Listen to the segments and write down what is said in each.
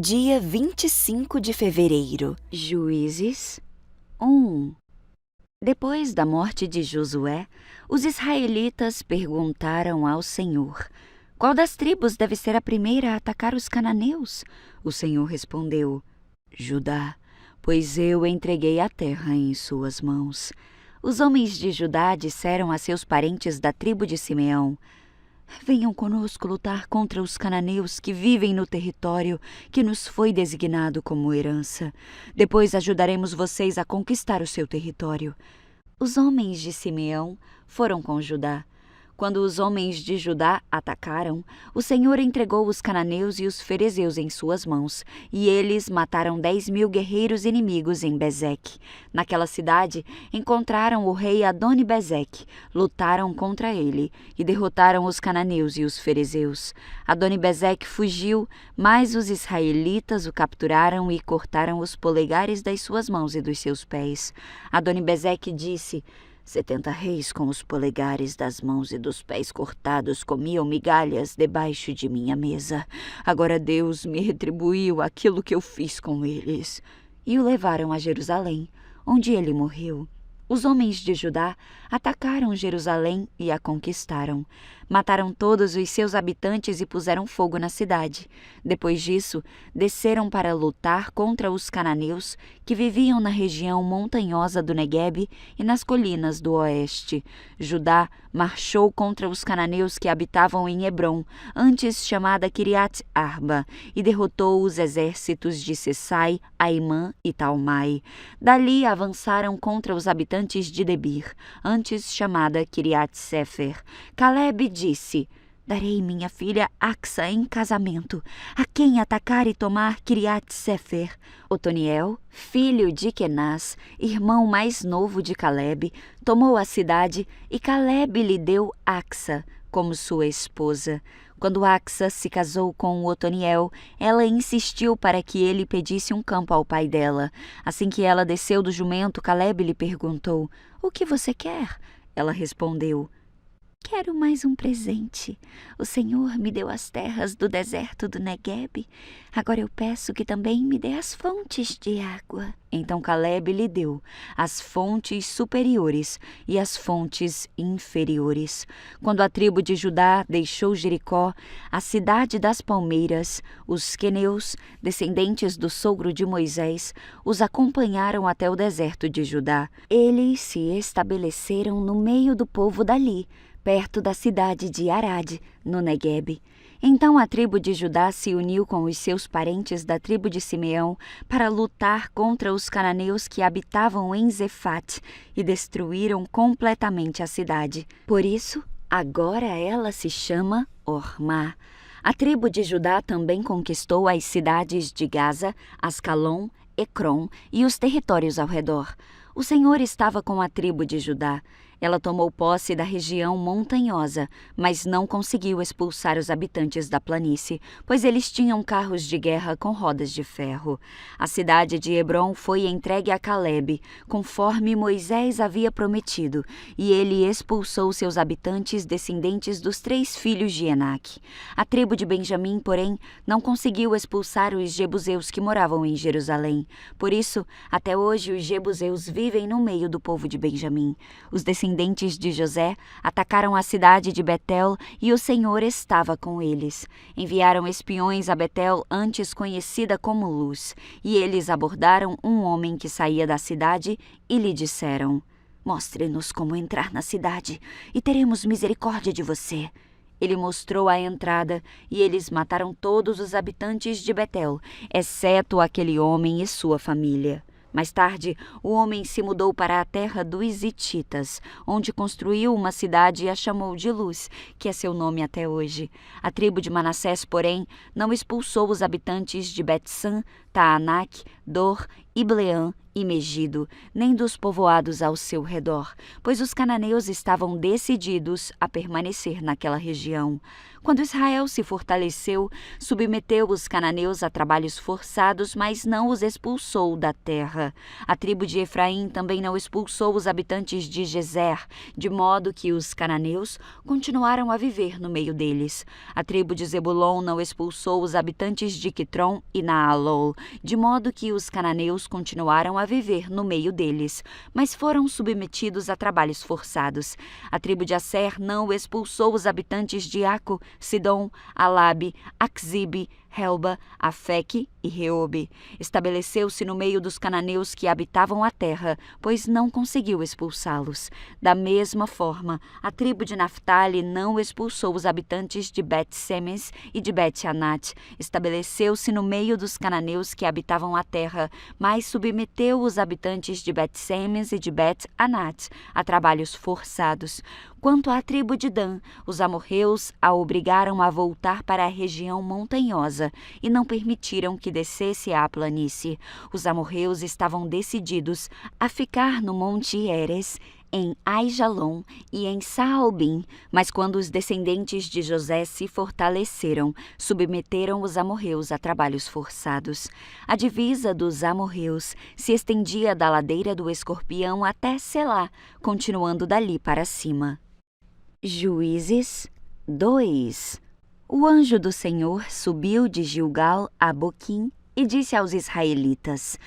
Dia 25 de fevereiro. Juízes 1. Depois da morte de Josué, os israelitas perguntaram ao Senhor: qual das tribos deve ser a primeira a atacar os cananeus? O Senhor respondeu: Judá, pois eu entreguei a terra em suas mãos. Os homens de Judá disseram a seus parentes da tribo de Simeão: venham conosco lutar contra os cananeus que vivem no território que nos foi designado como herança. Depois ajudaremos vocês a conquistar o seu território. Os homens de Simeão foram com Judá. Quando os homens de Judá atacaram, o Senhor entregou os cananeus e os ferezeus em suas mãos, e eles mataram 10.000 guerreiros inimigos em Bezeque. Naquela cidade, encontraram o rei Adoni-Bezeque, lutaram contra ele e derrotaram os cananeus e os ferezeus. Adoni-Bezeque fugiu, mas os israelitas o capturaram e cortaram os polegares das suas mãos e dos seus pés. Adoni-Bezeque disse: 70 reis com os polegares das mãos e dos pés cortados comiam migalhas debaixo de minha mesa. Agora Deus me retribuiu aquilo que eu fiz com eles. E o levaram a Jerusalém, onde ele morreu. Os homens de Judá atacaram Jerusalém e a conquistaram. Mataram todos os seus habitantes e puseram fogo na cidade. Depois disso, desceram para lutar contra os cananeus que viviam na região montanhosa do Neguebe e nas colinas do oeste. Judá marchou contra os cananeus que habitavam em Hebrom, antes chamada Kiriat Arba, e derrotou os exércitos de Sesai, Aimã e Talmai. Dali avançaram contra os habitantes de Debir, antes chamada Kiriat Sefer. Caleb disse: darei minha filha Axa em casamento a quem atacar e tomar Kiriat Sefer. Otoniel, filho de Kenaz, irmão mais novo de Caleb, tomou a cidade e Caleb lhe deu Axa como sua esposa. Quando Axa se casou com Otoniel, ela insistiu para que ele pedisse um campo ao pai dela. Assim que ela desceu do jumento, Caleb lhe perguntou: o que você quer? Ela respondeu: quero mais um presente. O Senhor me deu as terras do deserto do Neguebe. Agora eu peço que também me dê as fontes de água. Então Caleb lhe deu as fontes superiores e as fontes inferiores. Quando a tribo de Judá deixou Jericó, a cidade das palmeiras, os queneus, descendentes do sogro de Moisés, os acompanharam até o deserto de Judá. Eles se estabeleceram no meio do povo dali, perto da cidade de Arade, no Neguebe. Então a tribo de Judá se uniu com os seus parentes da tribo de Simeão para lutar contra os cananeus que habitavam em Zefate e destruíram completamente a cidade. Por isso, agora ela se chama Ormá. A tribo de Judá também conquistou as cidades de Gaza, Ascalon, Ecrom e os territórios ao redor. O Senhor estava com a tribo de Judá. Ela tomou posse da região montanhosa, mas não conseguiu expulsar os habitantes da planície, pois eles tinham carros de guerra com rodas de ferro. A cidade de Hebrom foi entregue a Caleb, conforme Moisés havia prometido, e ele expulsou seus habitantes descendentes dos 3 filhos de Enaque. A tribo de Benjamim, porém, não conseguiu expulsar os jebuseus que moravam em Jerusalém. Por isso, até hoje os jebuseus vivem no meio do povo de Benjamim. Os descendentes de José atacaram a cidade de Betel e o Senhor estava com eles. Enviaram espiões a Betel, antes conhecida como Luz, e eles abordaram um homem que saía da cidade e lhe disseram: mostre-nos como entrar na cidade e teremos misericórdia de você. Ele mostrou a entrada e eles mataram todos os habitantes de Betel, exceto aquele homem e sua família. Mais tarde, o homem se mudou para a terra dos Hititas, onde construiu uma cidade e a chamou de Luz, que é seu nome até hoje. A tribo de Manassés, porém, não expulsou os habitantes de Bet-San, Taanac, Dor, Ibleã e Megido, nem dos povoados ao seu redor, pois os cananeus estavam decididos a permanecer naquela região. Quando Israel se fortaleceu, submeteu os cananeus a trabalhos forçados, mas não os expulsou da terra. A tribo de Efraim também não expulsou os habitantes de Gezer, de modo que os cananeus continuaram a viver no meio deles. A tribo de Zebulon não expulsou os habitantes de Quitron e Naalol, de modo que os cananeus continuaram a viver no meio deles, mas foram submetidos a trabalhos forçados. A tribo de Asser não expulsou os habitantes de Aco, Sidom, Alabe, Axibe, Helba, Afeque e Reobe. Estabeleceu-se no meio dos cananeus que habitavam a terra, pois não conseguiu expulsá-los. Da mesma forma, a tribo de Naftali não expulsou os habitantes de Bet-Semes e de Bet-Anat. Estabeleceu-se no meio dos cananeus que habitavam a terra, mas submeteu os habitantes de Bet-Semes e de Bet-Anat a trabalhos forçados. Quanto à tribo de Dan, os amorreus a obrigaram a voltar para a região montanhosa e não permitiram que descesse à planície. Os amorreus estavam decididos a ficar no Monte Heres, em Aijalon e em Saalbim, mas quando os descendentes de José se fortaleceram, submeteram os amorreus a trabalhos forçados. A divisa dos amorreus se estendia da ladeira do Escorpião até Selá, continuando dali para cima. Juízes 2. O anjo do Senhor subiu de Gilgal a Boquim e disse aos israelitas: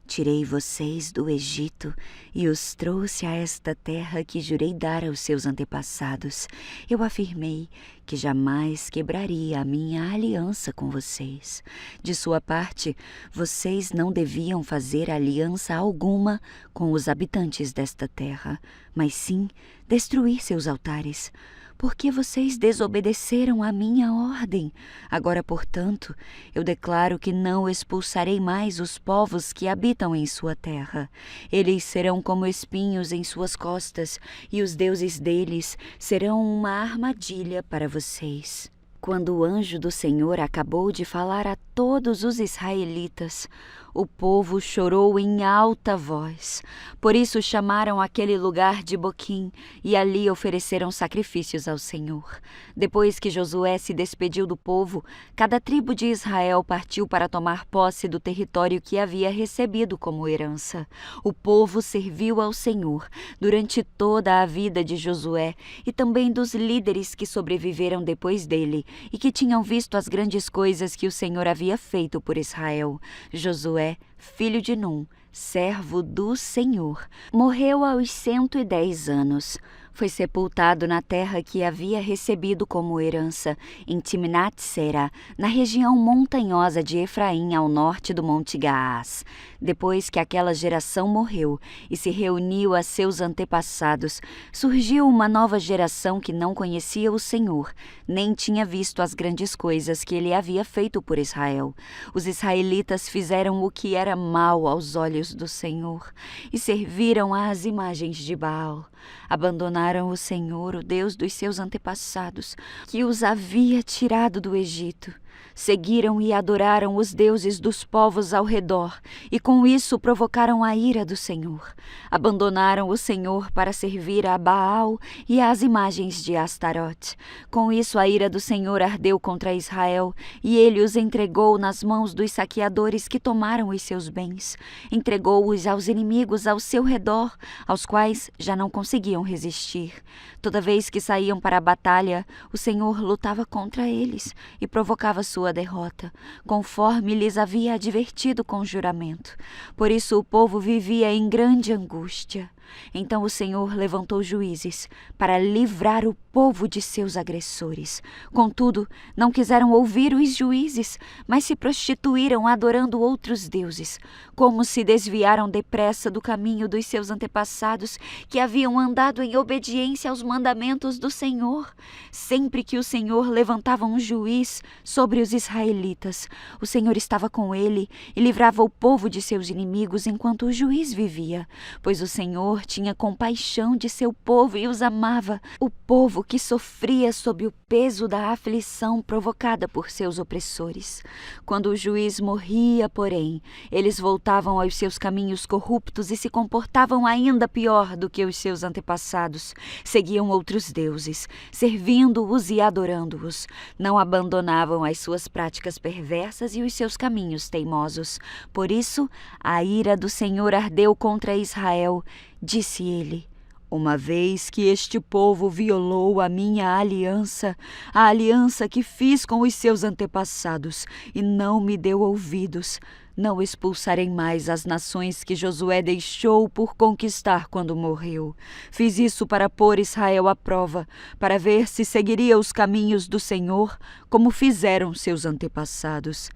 Tirei vocês do Egito e os trouxe a esta terra que jurei dar aos seus antepassados. Eu afirmei que jamais quebraria a minha aliança com vocês. De sua parte, vocês não deviam fazer aliança alguma com os habitantes desta terra, mas sim destruir seus altares. Porque vocês desobedeceram à minha ordem. Agora, portanto, eu declaro que não expulsarei mais os povos que habitam em sua terra. Eles serão como espinhos em suas costas, e os deuses deles serão uma armadilha para vocês. Quando o anjo do Senhor acabou de falar a todos os israelitas, o povo chorou em alta voz. Por isso chamaram aquele lugar de Boquim e ali ofereceram sacrifícios ao Senhor. Depois que Josué se despediu do povo, cada tribo de Israel partiu para tomar posse do território que havia recebido como herança. O povo serviu ao Senhor durante toda a vida de Josué e também dos líderes que sobreviveram depois dele e que tinham visto as grandes coisas que o Senhor havia feito por Israel. Josué, filho de Num, servo do Senhor, morreu aos 110 anos. Foi sepultado na terra que havia recebido como herança, em Timnat-Será, na região montanhosa de Efraim, ao norte do Monte Gaás. Depois que aquela geração morreu e se reuniu a seus antepassados, surgiu uma nova geração que não conhecia o Senhor, nem tinha visto as grandes coisas que ele havia feito por Israel. Os israelitas fizeram o que era mal aos olhos do Senhor e serviram às imagens de Baal. Abandonaram o Senhor, o Deus dos seus antepassados, que os havia tirado do Egito. Seguiram e adoraram os deuses dos povos ao redor, e com isso provocaram a ira do Senhor. Abandonaram o Senhor para servir a Baal e às imagens de Astarote. Com isso a ira do Senhor ardeu contra Israel, e ele os entregou nas mãos dos saqueadores que tomaram os seus bens. Entregou-os aos inimigos ao seu redor, aos quais já não conseguiam resistir. Toda vez que saíam para a batalha, o Senhor lutava contra eles e provocava sua derrota, conforme lhes havia advertido com juramento. Por isso o povo vivia em grande angústia. Então o Senhor levantou juízes para livrar o povo de seus agressores. Contudo, não quiseram ouvir os juízes, mas se prostituíram adorando outros deuses. Como se desviaram depressa do caminho dos seus antepassados, que haviam andado em obediência aos mandamentos do Senhor. Sempre que o Senhor levantava um juiz sobre os israelitas, o Senhor estava com ele e livrava o povo de seus inimigos enquanto o juiz vivia, pois o Senhor Senhor tinha compaixão de seu povo e os amava, o povo que sofria sob o peso da aflição provocada por seus opressores. Quando o juiz morria, porém, eles voltavam aos seus caminhos corruptos e se comportavam ainda pior do que os seus antepassados. Seguiam outros deuses, servindo-os e adorando-os. Não abandonavam as suas práticas perversas e os seus caminhos teimosos. Por isso, a ira do Senhor ardeu contra Israel. Disse ele: uma vez que este povo violou a minha aliança, a aliança que fiz com os seus antepassados, e não me deu ouvidos, não expulsarei mais as nações que Josué deixou por conquistar quando morreu. Fiz isso para pôr Israel à prova, para ver se seguiria os caminhos do Senhor, como fizeram seus antepassados.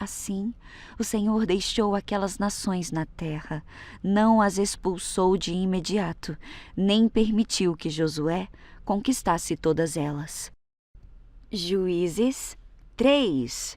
Assim, o Senhor deixou aquelas nações na terra, não as expulsou de imediato, nem permitiu que Josué conquistasse todas elas. Juízes 3.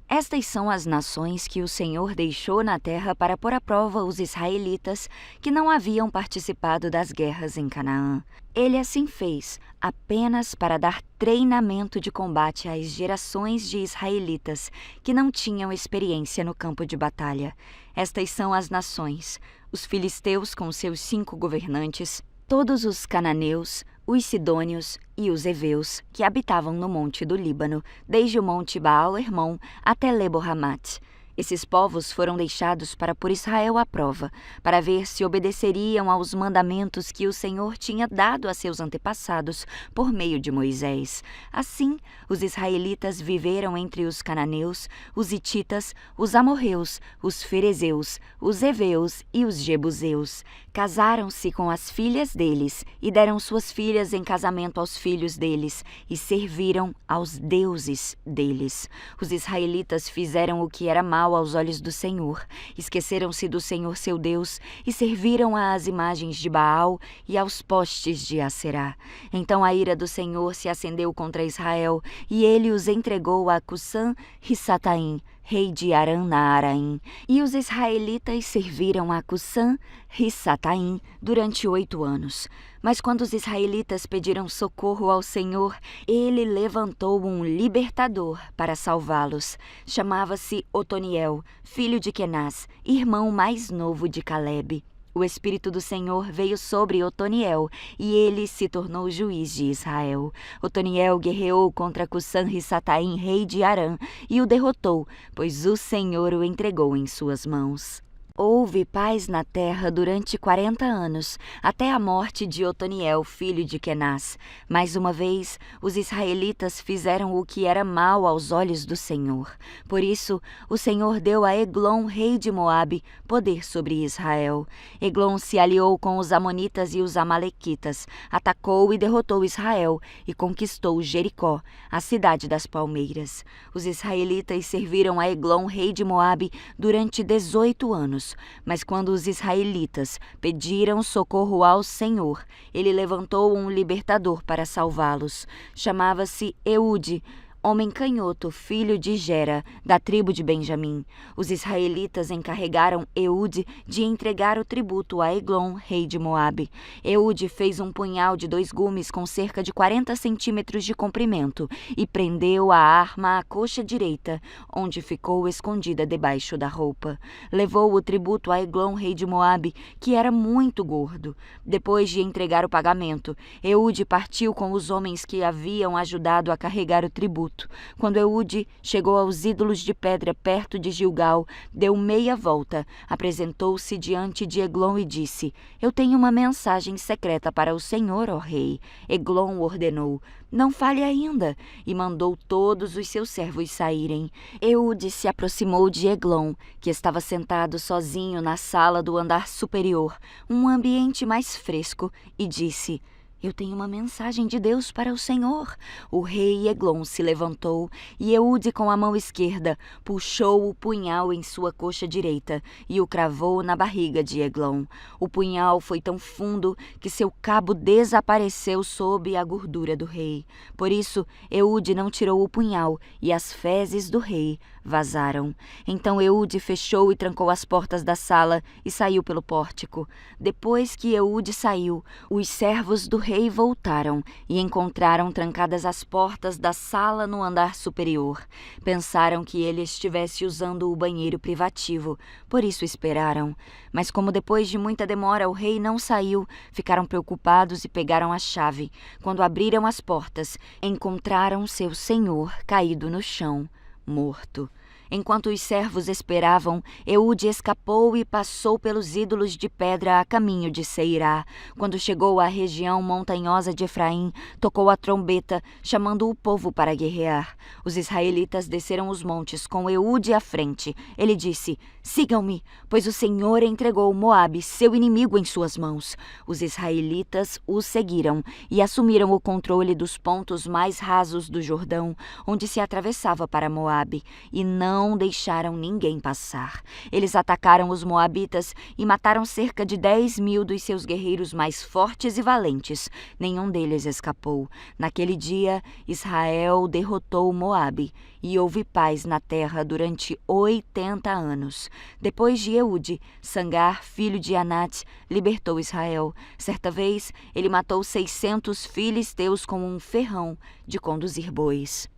Estas são as nações que o Senhor deixou na terra para pôr à prova os israelitas que não haviam participado das guerras em Canaã. Ele assim fez apenas para dar treinamento de combate às gerações de israelitas que não tinham experiência no campo de batalha. Estas são as nações: os filisteus com seus 5 governantes, todos os cananeus, os sidônios e os heveus, que habitavam no monte do Líbano, desde o monte Baal-Hermon até Lebo-Hamat. Esses povos foram deixados para pôr Israel à prova, para ver se obedeceriam aos mandamentos que o Senhor tinha dado a seus antepassados por meio de Moisés. Assim, os israelitas viveram entre os cananeus, os hititas, os amorreus, os ferezeus, os heveus e os jebuseus. Casaram-se com as filhas deles e deram suas filhas em casamento aos filhos deles e serviram aos deuses deles. Os israelitas fizeram o que era mal aos olhos do Senhor, esqueceram-se do Senhor seu Deus e serviram às imagens de Baal e aos postes de Aserá. Então a ira do Senhor se acendeu contra Israel e ele os entregou a Cusã-Risataim, rei de Aram-Naaraim. E os israelitas serviram a Cusã-Risataim durante 8 anos. Mas quando os israelitas pediram socorro ao Senhor, ele levantou um libertador para salvá-los. Chamava-se Otoniel, filho de Kenaz, irmão mais novo de Calebe. O Espírito do Senhor veio sobre Otoniel, e ele se tornou juiz de Israel. Otoniel guerreou contra Cusã-Risataim, rei de Arã, e o derrotou, pois o Senhor o entregou em suas mãos. Houve paz na terra durante 40 anos, até a morte de Otoniel, filho de Kenaz. Mais uma vez, os israelitas fizeram o que era mal aos olhos do Senhor. Por isso, o Senhor deu a Eglon, rei de Moabe, poder sobre Israel. Eglon se aliou com os amonitas e os amalequitas, atacou e derrotou Israel e conquistou Jericó, a cidade das palmeiras. Os israelitas serviram a Eglon, rei de Moabe, durante 18 anos. Mas quando os israelitas pediram socorro ao Senhor, ele levantou um libertador para salvá-los. Chamava-se Eude, homem canhoto, filho de Gera, da tribo de Benjamim. Os israelitas encarregaram Eude de entregar o tributo a Eglon, rei de Moabe. Eude fez um punhal de 2 gumes com cerca de 40 centímetros de comprimento e prendeu a arma à coxa direita, onde ficou escondida debaixo da roupa. Levou o tributo a Eglon, rei de Moabe, que era muito gordo. Depois de entregar o pagamento, Eude partiu com os homens que haviam ajudado a carregar o tributo. Quando Eude chegou aos ídolos de pedra perto de Gilgal, deu meia volta, apresentou-se diante de Eglon e disse: Eu tenho uma mensagem secreta para o Senhor, ó rei. Eglon ordenou: Não fale ainda, e mandou todos os seus servos saírem. Eude se aproximou de Eglon, que estava sentado sozinho na sala do andar superior, um ambiente mais fresco, e disse: Eu tenho uma mensagem de Deus para o Senhor. O rei Eglon se levantou e Eude, com a mão esquerda, puxou o punhal em sua coxa direita e o cravou na barriga de Eglon. O punhal foi tão fundo que seu cabo desapareceu sob a gordura do rei. Por isso, Eude não tirou o punhal e as fezes do rei Vazaram. Então Eude fechou e trancou as portas da sala e saiu pelo pórtico. Depois que Eude saiu, os servos do rei voltaram e encontraram trancadas as portas da sala no andar superior. Pensaram que ele estivesse usando o banheiro privativo, por isso esperaram. Mas como depois de muita demora o rei não saiu, ficaram preocupados e pegaram a chave. Quando abriram as portas, encontraram seu senhor caído no chão, morto. Enquanto os servos esperavam, Eude escapou e passou pelos ídolos de pedra a caminho de Seirá. Quando chegou à região montanhosa de Efraim, tocou a trombeta, chamando o povo para guerrear. Os israelitas desceram os montes com Eude à frente. Ele disse: "Sigam-me, pois o Senhor entregou Moabe, seu inimigo, em suas mãos." Os israelitas o seguiram e assumiram o controle dos pontos mais rasos do Jordão, onde se atravessava para Moabe, e não deixaram ninguém passar. Eles atacaram os moabitas e mataram cerca de 10.000 dos seus guerreiros mais fortes e valentes. Nenhum deles escapou. Naquele dia, Israel derrotou Moabe e houve paz na terra durante 80 anos. Depois de Eude, Sangar, filho de Anate, libertou Israel. Certa vez, ele matou 600 filisteus com um ferrão de conduzir bois.